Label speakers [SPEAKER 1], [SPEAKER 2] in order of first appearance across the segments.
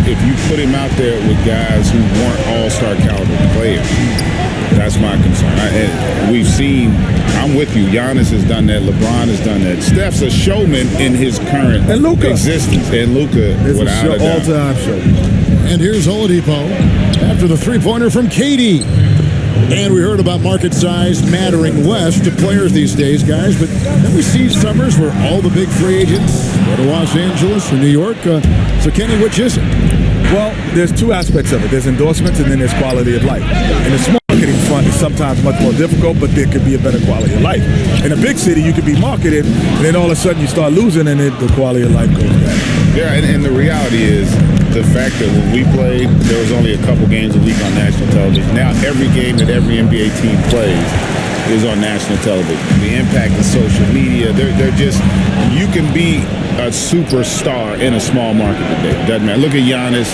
[SPEAKER 1] if you put him out there with guys who weren't all-star caliber players. That's my concern. We've seen, I'm with you, Giannis has done that, LeBron has done that. Steph's a showman in his current existence. And Luka, without a doubt.
[SPEAKER 2] All-time show.
[SPEAKER 3] And here's Oladipo after the three-pointer from KD. And we heard about market-sized mattering less to players these days, guys. But then we see summers where all the big free agents go to Los Angeles or New York. So, Kenny, which is it?
[SPEAKER 2] Well, there's two aspects of it. There's endorsements and then there's quality of life. And the small marketing front is sometimes much more difficult, but there could be a better quality of life. In a big city, you could be marketed, and then all of a sudden you start losing, and the quality of life goes down.
[SPEAKER 1] Yeah, and the reality is the fact that when we played, there was only a couple games a week on national television. Now every game that every NBA team plays is on national television. The impact of social media, they're just, you can be a superstar in a small market today. Doesn't matter. Look at Giannis.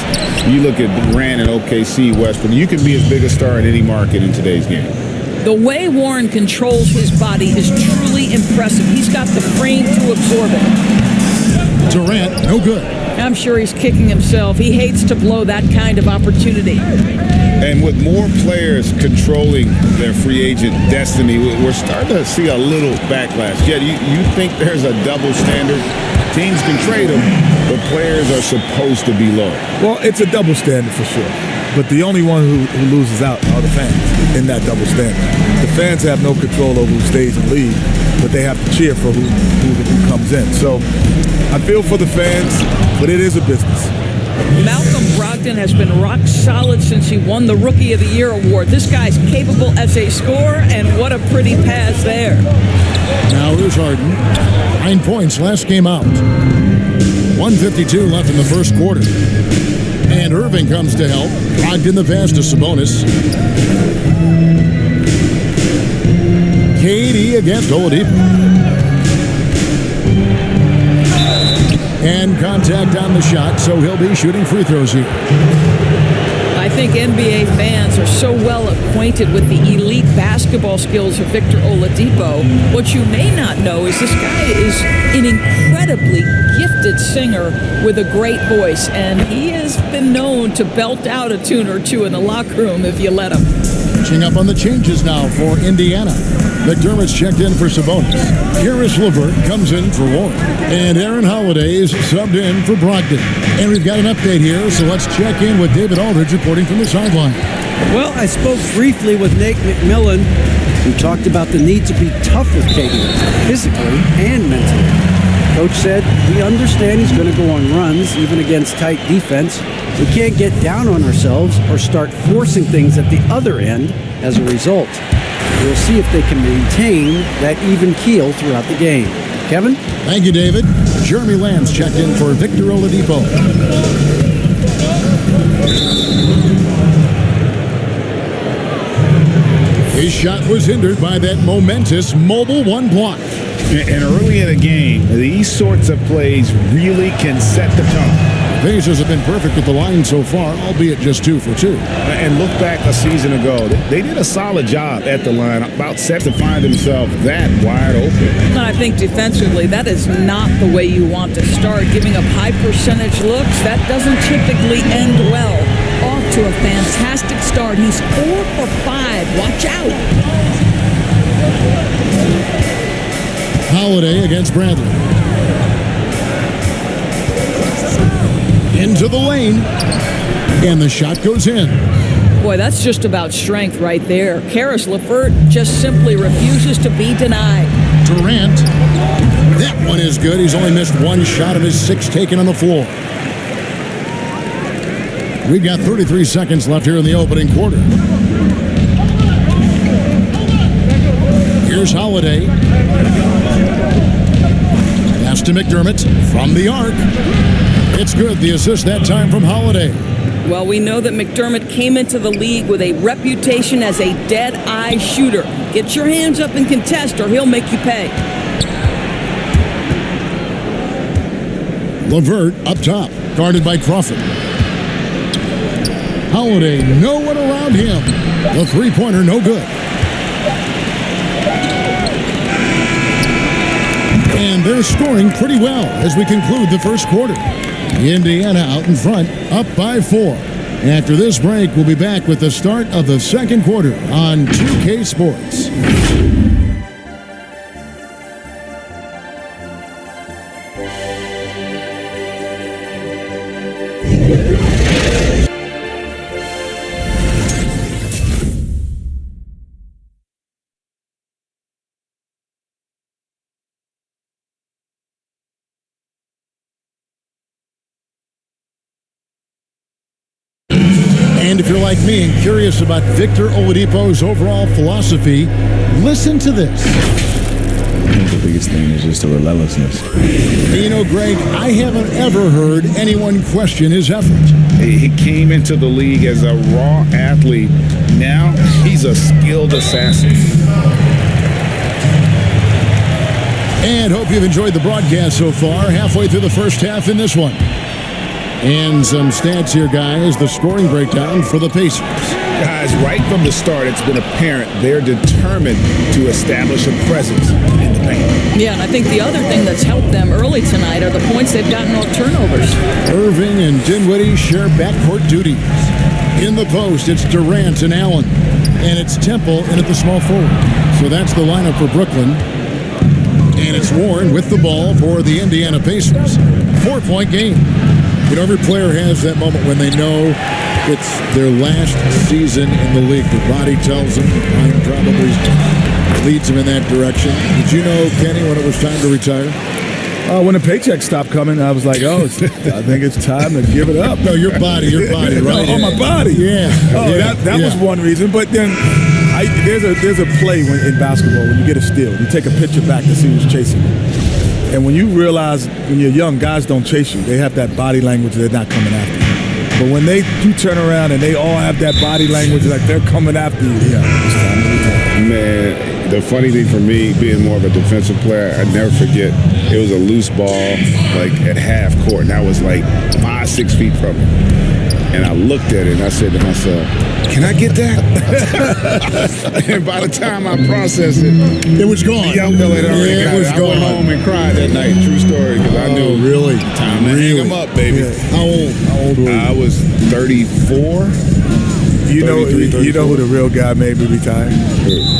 [SPEAKER 1] You look at Durant and OKC, Westbrook. You can be as big a star in any market in today's game.
[SPEAKER 4] The way Warren controls his body is truly impressive. He's got the frame to absorb it.
[SPEAKER 3] Durant, no good.
[SPEAKER 4] I'm sure he's kicking himself. He hates to blow that kind of opportunity.
[SPEAKER 1] And with more players controlling their free agent destiny, we're starting to see a little backlash. Jed, you think there's a double standard? Teams can trade them, but players are supposed to be low.
[SPEAKER 2] Well, it's a double standard for sure. But the only one who loses out are the fans in that double standard. The fans have no control over who stays in the league, but they have to cheer for who comes in. So I feel for the fans, but it is a business.
[SPEAKER 4] Malcolm Brogdon has been rock solid since he won the Rookie of the Year award. This guy's capable as a scorer, and what a pretty pass there.
[SPEAKER 3] Now here's Harden. 9 points last game out. 1:52 left in the first quarter. And Irving comes to help. Brogdon the pass to Sabonis. KD against Oladipo. And contact on the shot, so he'll be shooting free throws here.
[SPEAKER 4] I think NBA fans are so well acquainted with the elite basketball skills of Victor Oladipo. What you may not know is this guy is an incredibly gifted singer with a great voice, and he has been known to belt out a tune or two in the locker room if you let him.
[SPEAKER 3] Catching up on the changes now for Indiana. McDermott's checked in for Sabonis. Karis LeVert comes in for Warren. And Aaron Holiday is subbed in for Brogdon. And we've got an update here, so let's check in with David Aldridge reporting from the sideline.
[SPEAKER 5] Well, I spoke briefly with Nate McMillan, who talked about the need to be tough with KD, physically and mentally. Coach said, we understand he's going to go on runs, even against tight defense. We can't get down on ourselves or start forcing things at the other end as a result. We'll see if they can maintain that even keel throughout the game. Kevin?
[SPEAKER 3] Thank you, David. Jeremy Lamb's checked in for Victor Oladipo. His shot was hindered by that momentous mobile one block.
[SPEAKER 1] And early in a game, these sorts of plays really can set the tone.
[SPEAKER 3] Pacers have been perfect at the line so far, albeit just 2 for 2.
[SPEAKER 1] And look back a season ago, they did a solid job at the line, about set to find themselves that wide open.
[SPEAKER 4] And I think defensively, that is not the way you want to start. Giving up high percentage looks, that doesn't typically end well. Off to a fantastic start. He's 4 for 5. Watch out.
[SPEAKER 3] Holiday against Bradley. Into the lane. And the shot goes in.
[SPEAKER 4] Boy, that's just about strength right there. Karis LeVert just simply refuses to be denied.
[SPEAKER 3] Durant. That one is good. He's only missed 1 shot of his 6 taken on the floor. We've got 33 seconds left here in the opening quarter. Here's Holiday. Pass to McDermott from the arc. It's good. The assist that time from Holiday.
[SPEAKER 4] Well, we know that McDermott came into the league with a reputation as a dead-eye shooter. Get your hands up and contest, or he'll make you pay.
[SPEAKER 3] LeVert up top, guarded by Crawford. Holiday, no one around him. The three-pointer, no good. And they're scoring pretty well as we conclude the first quarter. Indiana out in front, up by 4. After this break, we'll be back with the start of the second quarter on 2K Sports. And if you're like me and curious about Victor Oladipo's overall philosophy, listen to this.
[SPEAKER 6] I think the biggest thing is just the relentlessness.
[SPEAKER 3] You know, Greg, I haven't ever heard anyone question his effort.
[SPEAKER 1] He came into the league as a raw athlete. Now he's a skilled assassin.
[SPEAKER 3] And hope you've enjoyed the broadcast so far. Halfway through the first half in this one. And some stats here, guys. The scoring breakdown for the Pacers.
[SPEAKER 1] Guys, right from the start, it's been apparent they're determined to establish a presence in the paint.
[SPEAKER 4] Yeah, and I think the other thing that's helped them early tonight are the points they've gotten off turnovers.
[SPEAKER 3] Irving and Dinwiddie share backcourt duties. In the post, it's Durant and Allen. And it's Temple in at the small forward. So that's the lineup for Brooklyn. And it's Warren with the ball for the Indiana Pacers. 4-point game. You know, every player has that moment when they know it's their last season in the league. Their body tells them, the mind probably leads them in that direction. Did you know, Kenny, when it was time to retire?
[SPEAKER 2] When the paycheck stopped coming, I was like, I think it's time to give it up.
[SPEAKER 3] No, your body, right?
[SPEAKER 2] Oh, my body.
[SPEAKER 3] Yeah.
[SPEAKER 2] Oh,
[SPEAKER 3] yeah.
[SPEAKER 2] that was one reason. But then there's a play in basketball when you get a steal. You take a picture back to see who's chasing you. And when you realize when you're young, guys don't chase you. They have that body language. They're not coming after you. But when you turn around and they all have that body language like they're coming after you, yeah, it's time to retire.
[SPEAKER 1] Man, the funny thing for me, being more of a defensive player, I never forget, it was a loose ball, like at half court, and I was like 5-6 feet from it. And I looked at it and I said to myself, can I get that? And by the time I processed it,
[SPEAKER 3] it was gone.
[SPEAKER 1] The young fella had already got it. I went home and cried that night. True story, because I knew
[SPEAKER 3] really?
[SPEAKER 1] Time to hang him up, baby.
[SPEAKER 3] Yeah. How old were you?
[SPEAKER 1] I was 34.
[SPEAKER 2] You know who the real guy made me retire?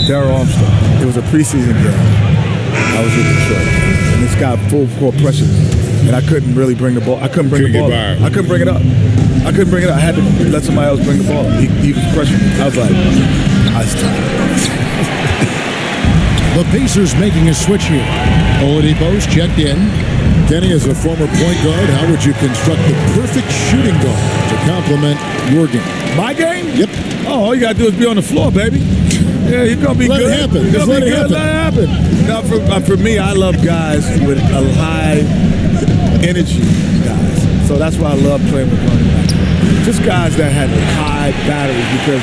[SPEAKER 2] Darryl Armstrong. It was a preseason game. I was with Detroit, and this guy full court pressure, and I couldn't really bring the ball. I couldn't bring the ball. I couldn't bring it up. I had to let somebody else bring the ball up. He was pressuring me. I was like, I was tired.
[SPEAKER 3] The Pacers making a switch here. Oladipo's checked in. Kenny, as a former point guard, how would you construct the perfect shooting guard to complement your game?
[SPEAKER 2] My game?
[SPEAKER 3] Yep.
[SPEAKER 2] Oh, all you got to do is be on the floor, baby. Yeah, you're going to be
[SPEAKER 3] Let
[SPEAKER 2] good.
[SPEAKER 3] it happen.
[SPEAKER 2] You're
[SPEAKER 3] Just
[SPEAKER 2] going to
[SPEAKER 3] let
[SPEAKER 2] be
[SPEAKER 3] it
[SPEAKER 2] good.
[SPEAKER 3] happen.
[SPEAKER 2] Let it happen. Now, for me, I love guys with a high energy guys. So that's why I love playing with Connie. Just guys that had high batteries, because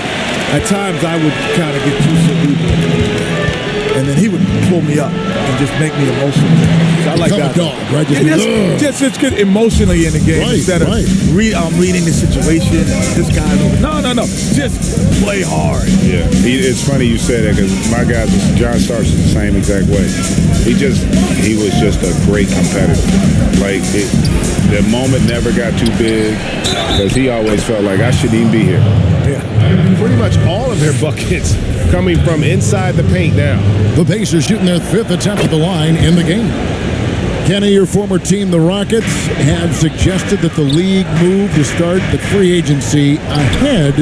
[SPEAKER 2] at times I would kind of get too cerebral. And then he would pull me up and just make me emotional. So I like
[SPEAKER 3] Become
[SPEAKER 2] that.
[SPEAKER 3] a dog, right?
[SPEAKER 2] Just get emotionally in the game instead of I'm reading the situation. This guy's over. No. Just play hard.
[SPEAKER 1] Yeah, it's funny you say that, because my guy, John Starks, is the same exact way. He was just a great competitor. Like, the moment never got too big, because he always felt like I shouldn't even be here.
[SPEAKER 2] Yeah.
[SPEAKER 1] Pretty much all of their buckets coming from inside the paint now.
[SPEAKER 3] The Pacers shooting their 5th attempt at the line in the game. Kenny, your former team, the Rockets, have suggested that the league move to start the free agency ahead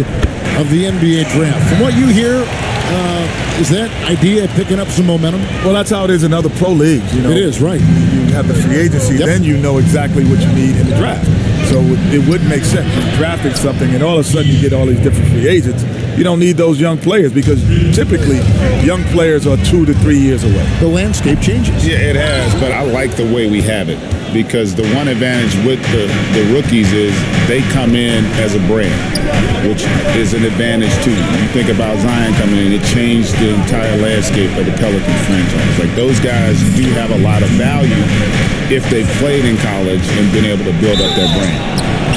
[SPEAKER 3] of the NBA draft. From what you hear, is that idea picking up some momentum?
[SPEAKER 2] Well, that's how it is in other pro leagues. You know,
[SPEAKER 3] it is, right.
[SPEAKER 2] You have the free agency, then you know exactly what you need in the draft. So it wouldn't make sense. You're drafting something, and all of a sudden you get all these different free agents. You don't need those young players, because typically young players are 2 to 3 years away.
[SPEAKER 3] The landscape changes.
[SPEAKER 1] Yeah, it has, but I like the way we have it, because the one advantage with the rookies is they come in as a brand, which is an advantage too. You think about Zion coming in, it changed the entire landscape of the Pelicans franchise. Like, those guys do have a lot of value if they've played in college and been able to build up their brand.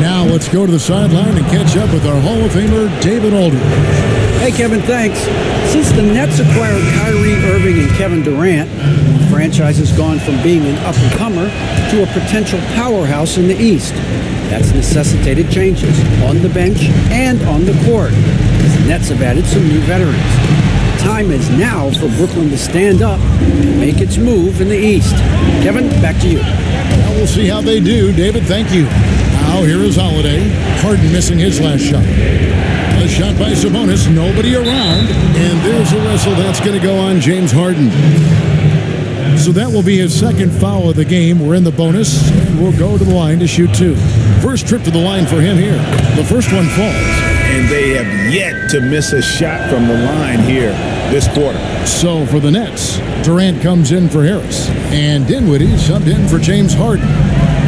[SPEAKER 3] Now let's go to the sideline and catch up with our Hall of Famer, David Aldridge.
[SPEAKER 5] Hey, Kevin, thanks. Since the Nets acquired Kyrie Irving and Kevin Durant, franchise has gone from being an up-and-comer to a potential powerhouse in the East. That's necessitated changes on the bench and on the court, as the Nets have added some new veterans. The time is now for Brooklyn to stand up and make its move in the East. Kevin, back to you.
[SPEAKER 3] Well, we'll see how they do. David, thank you. Now here is Holiday. Harden missing his last shot. A shot by Sabonis, nobody around, and there's a whistle. That's going to go on James Harden. So that will be his second foul of the game. We're in the bonus, and we'll go to the line to shoot two. First trip to the line for him here. The first one falls.
[SPEAKER 1] And they have yet to miss a shot from the line here this quarter.
[SPEAKER 3] So for the Nets, Durant comes in for Harris, and Dinwiddie subbed in for James Harden.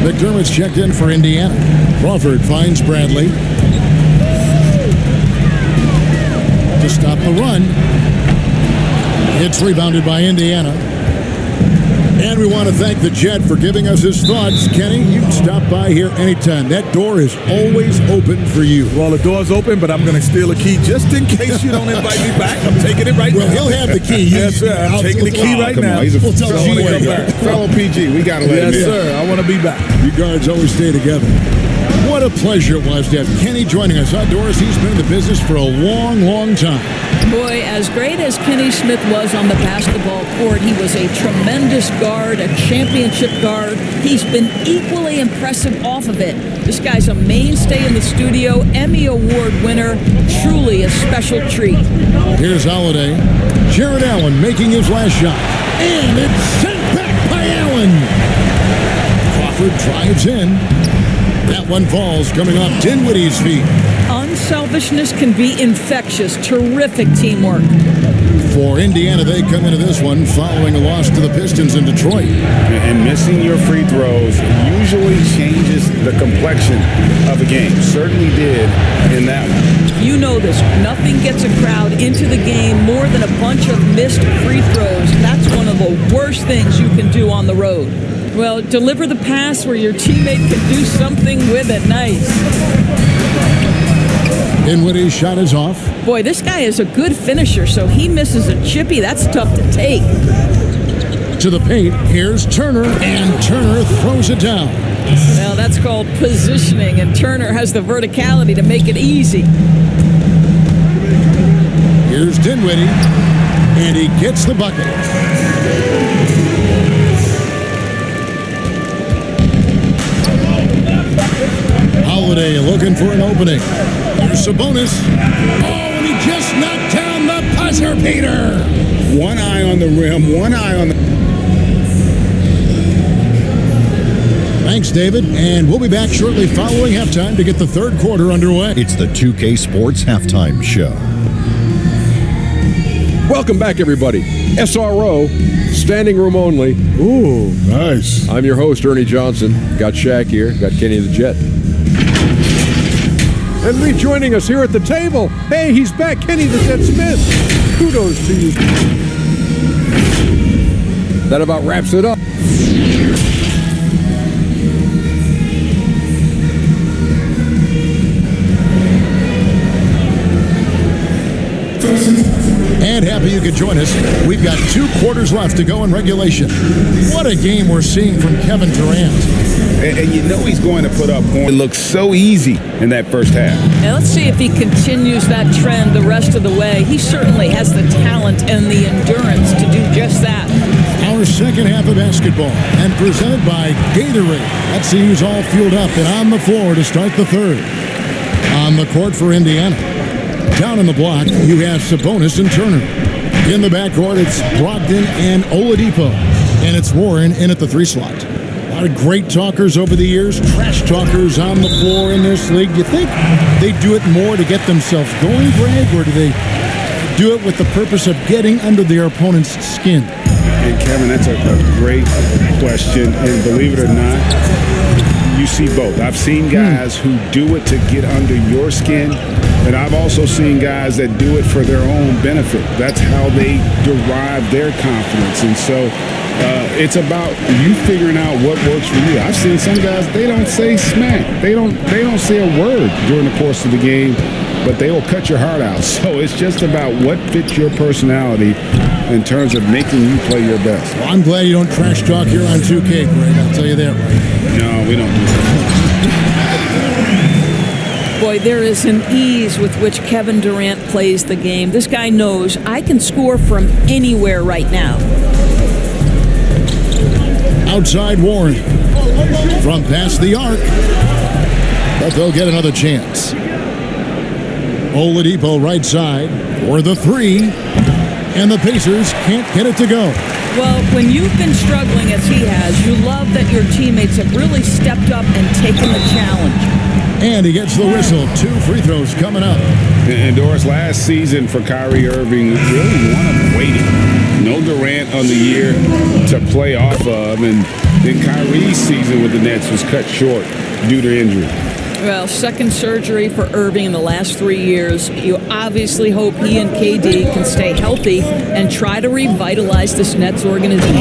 [SPEAKER 3] McDermott's checked in for Indiana. Crawford finds Bradley to stop the run. It's rebounded by Indiana. And we want to thank the Jet for giving us his thoughts. Kenny, you can stop by here anytime. That door is always open for you.
[SPEAKER 2] Well, the door's open, but I'm going to steal a key just in case you don't invite me back. I'm taking it right now.
[SPEAKER 3] Well, he'll have the key.
[SPEAKER 2] Yes, sir. I'm taking the key right now.
[SPEAKER 1] He's a
[SPEAKER 3] We'll tell
[SPEAKER 1] fellow,
[SPEAKER 3] G.
[SPEAKER 1] fellow PG. We got to let him
[SPEAKER 2] Yes,
[SPEAKER 1] in.
[SPEAKER 2] sir. I want to be back.
[SPEAKER 3] You guards always stay together. What a pleasure it was to have Kenny joining us outdoors. He's been in the business for a long, long time.
[SPEAKER 4] Boy, as great as Kenny Smith was on the basketball court, he was a tremendous guard, a championship guard. He's been equally impressive off of it. This guy's a mainstay in the studio, Emmy Award winner, truly a special treat.
[SPEAKER 3] Here's Holiday. Jared Allen making his last shot. And it's sent back by Allen. Crawford drives in. That one falls, coming off Dinwiddie's feet.
[SPEAKER 4] Unselfishness can be infectious. Terrific teamwork.
[SPEAKER 3] For Indiana, they come into this one following a loss to the Pistons in Detroit.
[SPEAKER 1] And missing your free throws usually changes the complexion of a game. Certainly did in that one.
[SPEAKER 4] You know this. Nothing gets a crowd into the game more than a bunch of missed free throws. That's one of the worst things you can do on the road. Well, deliver the pass where your teammate can do something with it. Nice.
[SPEAKER 3] Dinwiddie's shot is off.
[SPEAKER 4] Boy, this guy is a good finisher, so he misses a chippy. That's tough to take.
[SPEAKER 3] To the paint, here's Turner, and Turner throws it down.
[SPEAKER 4] Well, that's called positioning, and Turner has the verticality to make it easy.
[SPEAKER 3] Here's Dinwiddie, and he gets the bucket. Holiday looking for an opening. Here's Sabonis. Oh, and he just knocked down the buzzer beater.
[SPEAKER 1] One eye on the rim, one eye on the...
[SPEAKER 3] Thanks, David. And we'll be back shortly following halftime to get the third quarter underway.
[SPEAKER 7] It's the 2K Sports Halftime Show.
[SPEAKER 8] Welcome back, everybody. SRO, standing room only.
[SPEAKER 3] Ooh, nice.
[SPEAKER 8] I'm your host, Ernie Johnson. Got Shaq here. Got Kenny the Jet. And rejoining us here at the table, hey, he's back, Kenny the Jet Smith. Kudos to you. That about wraps it up.
[SPEAKER 3] And happy you could join us. We've got 2 quarters left to go in regulation. What a game we're seeing from Kevin Durant.
[SPEAKER 1] And you know he's going to put up points. It looks so easy in that first half.
[SPEAKER 4] Now let's see if he continues that trend the rest of the way. He certainly has the talent and the endurance to do just that.
[SPEAKER 3] Our second half of basketball, and presented by Gatorade. Let's see who's all fueled up and on the floor to start the third. On the court for Indiana. Down in the block, you have Sabonis and Turner. In the backcourt, it's Brogdon and Oladipo. And it's Warren in at the 3 slot. A lot of great talkers over the years, trash talkers on the floor in this league. You think they do it more to get themselves going, Greg, or do they do it with the purpose of getting under their opponent's skin?
[SPEAKER 1] And Kevin, that's a great question. And believe it or not, you see both. I've seen guys who do it to get under your skin, but I've also seen guys that do it for their own benefit. That's how they derive their confidence. And so it's about you figuring out what works for you. I've seen some guys, they don't say smack. They don't say a word during the course of the game. but they will cut your heart out. So it's just about what fits your personality in terms of making you play your best.
[SPEAKER 3] Well, I'm glad you don't trash talk here on 2K, Greg. I'll tell you that right.
[SPEAKER 1] No, we don't do that.
[SPEAKER 4] Boy, there is an ease with which Kevin Durant plays the game. This guy knows I can score from anywhere right now.
[SPEAKER 3] Outside Warren from past the arc, but they'll get another chance. Oladipo right side for the three, and the Pacers can't get it to go.
[SPEAKER 4] Well, when you've been struggling as he has, you love that your teammates have really stepped up and taken the challenge.
[SPEAKER 3] And he gets the whistle. 2 free throws coming up.
[SPEAKER 1] And Doris, last season for Kyrie Irving, really one of waiting. No Durant on the year to play off of, and then Kyrie's season with the Nets was cut short due to injury.
[SPEAKER 4] Well, second surgery for Irving in the last 3 years. You obviously hope he and KD can stay healthy and try to revitalize this Nets organization.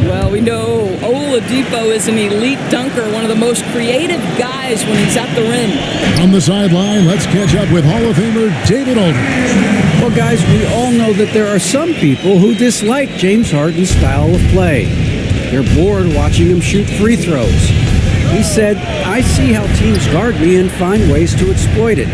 [SPEAKER 4] Well, we know Oladipo is an elite dunker, one of the most creative guys when he's at the rim.
[SPEAKER 3] On the sideline, let's catch up with Hall of Famer David Aldridge.
[SPEAKER 5] Well, guys, we all know that there are some people who dislike James Harden's style of play. They're bored watching him shoot free throws. He said, "I see how teams guard me and find ways to exploit it.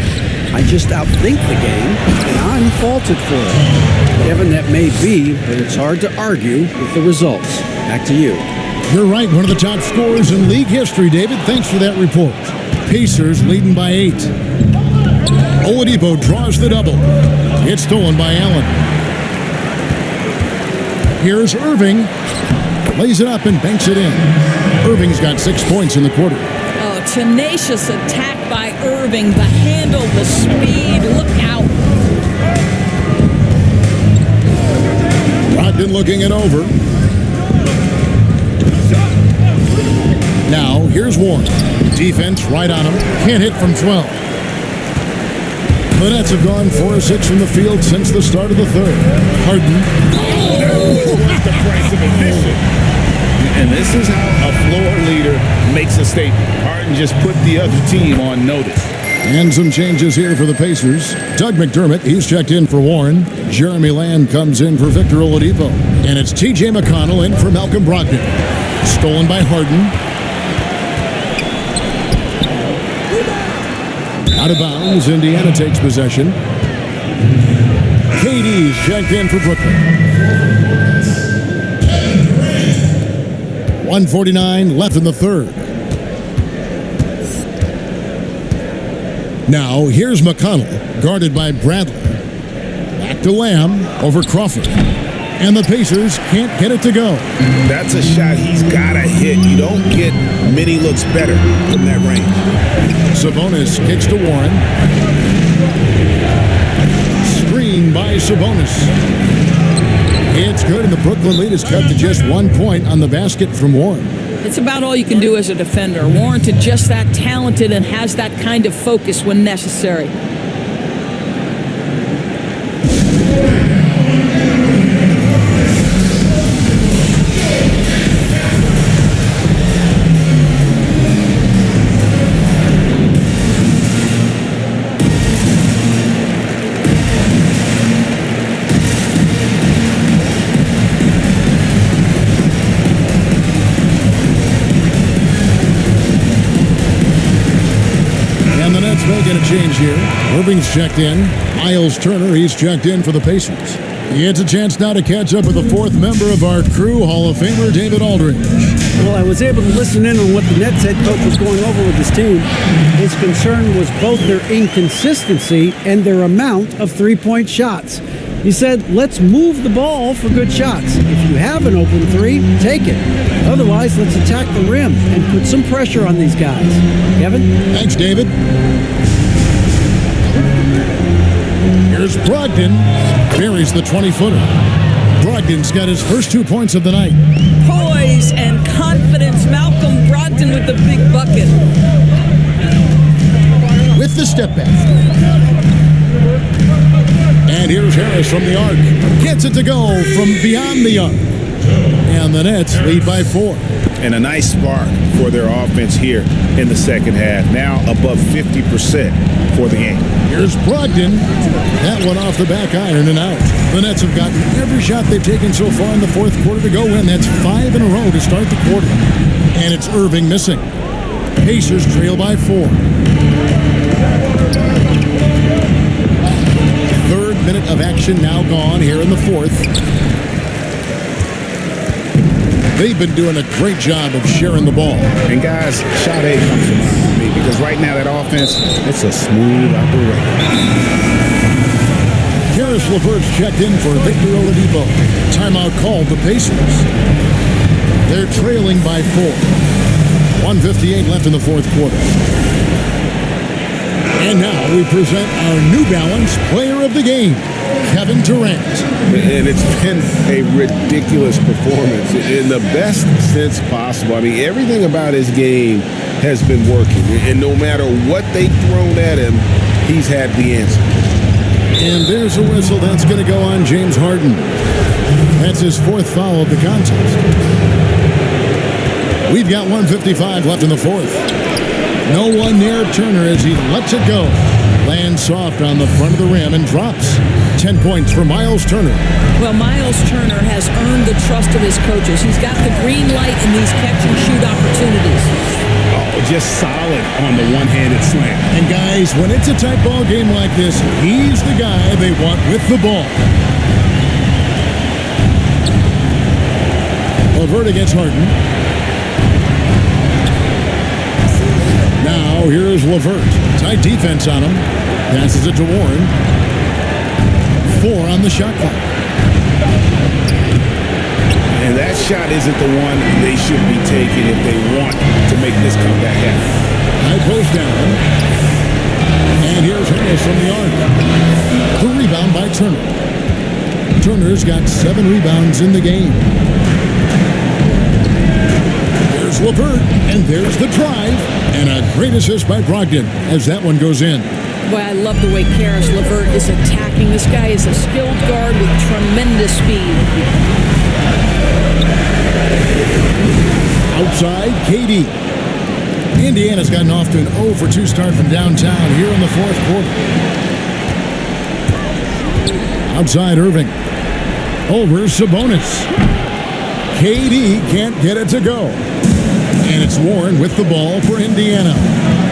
[SPEAKER 5] I just outthink the game, and I'm faulted for it." Kevin, that may be, but it's hard to argue with the results. Back to you.
[SPEAKER 3] You're right, one of the top scorers in league history, David. Thanks for that report. Pacers leading by 8. Oladipo draws the double. It's stolen by Allen. Here's Irving. Lays it up and banks it in. Irving's got 6 points in the quarter.
[SPEAKER 4] Oh, tenacious attack by Irving. The handle, the speed. Look out.
[SPEAKER 3] Brogdon looking it over. Now, here's Warren. Defense right on him. Can't hit from 12. The Nets have gone 4 of 6 from the field since the start of the third. Harden.
[SPEAKER 1] That's the price of admission. And this is how a floor leader makes a statement. Harden just put the other team on notice.
[SPEAKER 3] And some changes here for the Pacers. Doug McDermott, he's checked in for Warren. Jeremy Lamb comes in for Victor Oladipo. And it's T.J. McConnell in for Malcolm Brogdon. Stolen by Harden. Out of bounds, Indiana takes possession. KD's checked in for Brooklyn. 1:49 left in the third. Now, here's McConnell, guarded by Bradley. Back to Lamb over Crawford. And the Pacers can't get it to go.
[SPEAKER 1] That's a shot he's got to hit. You don't get many looks better from that range.
[SPEAKER 3] Sabonis kicks to Warren. Screen by Sabonis. It's good, and the Brooklyn lead is cut to just 1 point on the basket from Warren.
[SPEAKER 4] It's about all you can do as a defender. Warranted just that talented and has that kind of focus when necessary.
[SPEAKER 3] Making a change here. Irving's checked in. Miles Turner, he's checked in for the Pacers. It's a chance now to catch up with the 4th member of our crew, Hall of Famer David Aldridge.
[SPEAKER 5] Well, I was able to listen in on what the Nets head coach was going over with his team. His concern was both their inconsistency and their amount of three-point shots. He said, let's move the ball for good shots. If you have an open three, take it. Otherwise, let's attack the rim and put some pressure on these guys. Kevin?
[SPEAKER 3] Thanks, David. Here's Brogdon. Buries the 20-footer. Brogdon's got his first 2 points of the night.
[SPEAKER 4] Poise and confidence. Malcolm Brogdon with the big bucket.
[SPEAKER 3] With the step back. And here's Harris from the arc. Gets it to go from beyond the arc. And the Nets lead by 4.
[SPEAKER 1] And a nice spark for their offense here in the second half. Now above 50% for the game.
[SPEAKER 3] Here's Brogdon. That one off the back iron and out. The Nets have gotten every shot they've taken so far in the fourth quarter to go in. That's 5 in a row to start the quarter. And it's Irving missing. Pacers trail by 4. Third minute of action now gone here in the fourth. They've been doing a great job of sharing the ball.
[SPEAKER 1] And guys, shot A comes to mind for me because right now that offense, it's a smooth operation.
[SPEAKER 3] Karis LeVert's checked in for Victor Oladipo. Timeout called the Pacers. They're trailing by 4. 1:58 left in the fourth quarter. And now we present our New Balance Player of the Game, Kevin Durant.
[SPEAKER 1] And it's been a ridiculous performance in the best sense possible. I mean, everything about his game has been working. And no matter what they've thrown at him, he's had the answer.
[SPEAKER 3] And there's a whistle that's going to go on James Harden. That's his 4th foul of the contest. We've got 1:55 left in the fourth. No one near Turner as he lets it go. Lands soft on the front of the rim and drops. 10 points for Miles Turner.
[SPEAKER 4] Well, Miles Turner has earned the trust of his coaches. He's got the green light in these catch-and-shoot opportunities.
[SPEAKER 1] Oh, just solid on the one-handed slam.
[SPEAKER 3] And guys, when it's a tight ball game like this, he's the guy they want with the ball. LeVert against Harden. Now here's LeVert. Tight defense on him. Passes it to Warren. 4 on the shot clock.
[SPEAKER 1] And that shot isn't the one they should be taking if they want to make this comeback happen.
[SPEAKER 3] High post down. And here's Harris from the arc. The rebound by Turner. Turner's got 7 rebounds in the game. There's LeVert, and there's the drive. And a great assist by Brogdon as that one goes in.
[SPEAKER 4] Boy, I love the way Karis LeVert is attacking. This guy is a skilled guard with tremendous speed. Outside,
[SPEAKER 3] KD. Indiana's gotten off to an 0 for 2 start from downtown here in the fourth quarter. Outside, Irving. Over Sabonis. KD can't get it to go. And it's Warren with the ball for Indiana.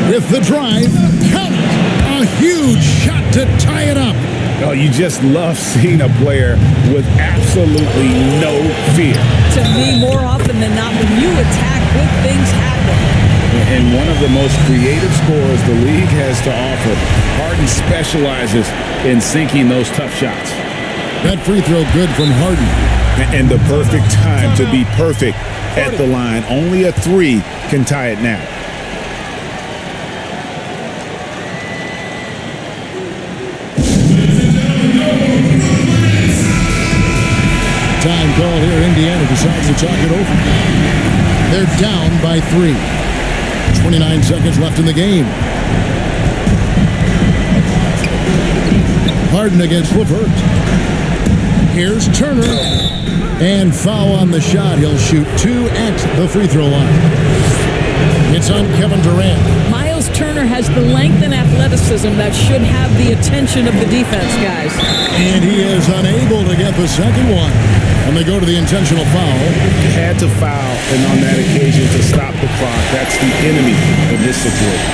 [SPEAKER 3] With the drive, count it! A huge shot to tie it up.
[SPEAKER 1] Oh, you just love seeing a player with absolutely no fear.
[SPEAKER 4] To me, more often than not, when you attack, good things happen.
[SPEAKER 1] And one of the most creative scorers the league has to offer. Harden specializes in sinking those tough shots.
[SPEAKER 3] That free throw good from Harden.
[SPEAKER 1] And the perfect time to be perfect at the line. Only a 3 can tie it now.
[SPEAKER 3] Time call here. Indiana decides to talk it over. They're down by 3. 29 seconds left in the game. Harden against LeVert. Here's Turner. And foul on the shot. He'll shoot 2 at the free throw line. It's on Kevin Durant.
[SPEAKER 4] Miles Turner has the length and athleticism that should have the attention of the defense, guys.
[SPEAKER 3] And he is unable to get the second one. And they go to the intentional foul.
[SPEAKER 1] Had to foul, and on that occasion to stop the clock. That's the enemy in this situation.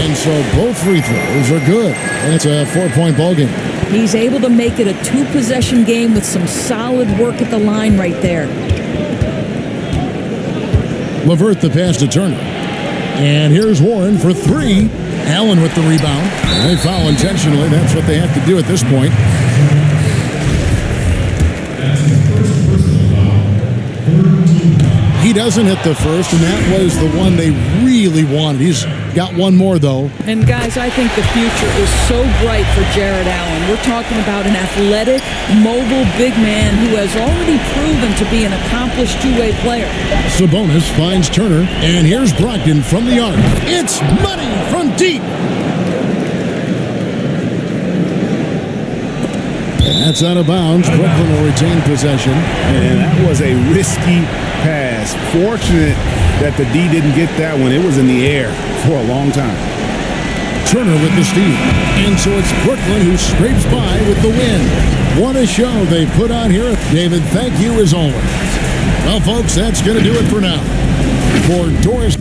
[SPEAKER 3] And so both free throws are good. And it's a 4-point ball game.
[SPEAKER 4] He's able to make it a 2-possession game with some solid work at the line right there.
[SPEAKER 3] LeVert the pass to Turner. And here's Warren for 3. Allen with the rebound. They foul intentionally. That's what they have to do at this point. He doesn't hit the first, and that was the one they really wanted. He's got one more, though.
[SPEAKER 4] And, guys, I think the future is so bright for Jared Allen. We're talking about an athletic, mobile big man who has already proven to be an accomplished two-way player.
[SPEAKER 3] Sabonis finds Turner, and here's Brogdon from the arc. It's money from deep. That's out of bounds. Brooklyn will retain possession.
[SPEAKER 1] And that was a risky pass. Fortunate that the D didn't get that one. It was in the air for a long time.
[SPEAKER 3] Turner with the steal. And so it's Brooklyn who scrapes by with the win. What a show they put on here. David, thank you as always. Well, folks, that's going to do it for now. For Doris...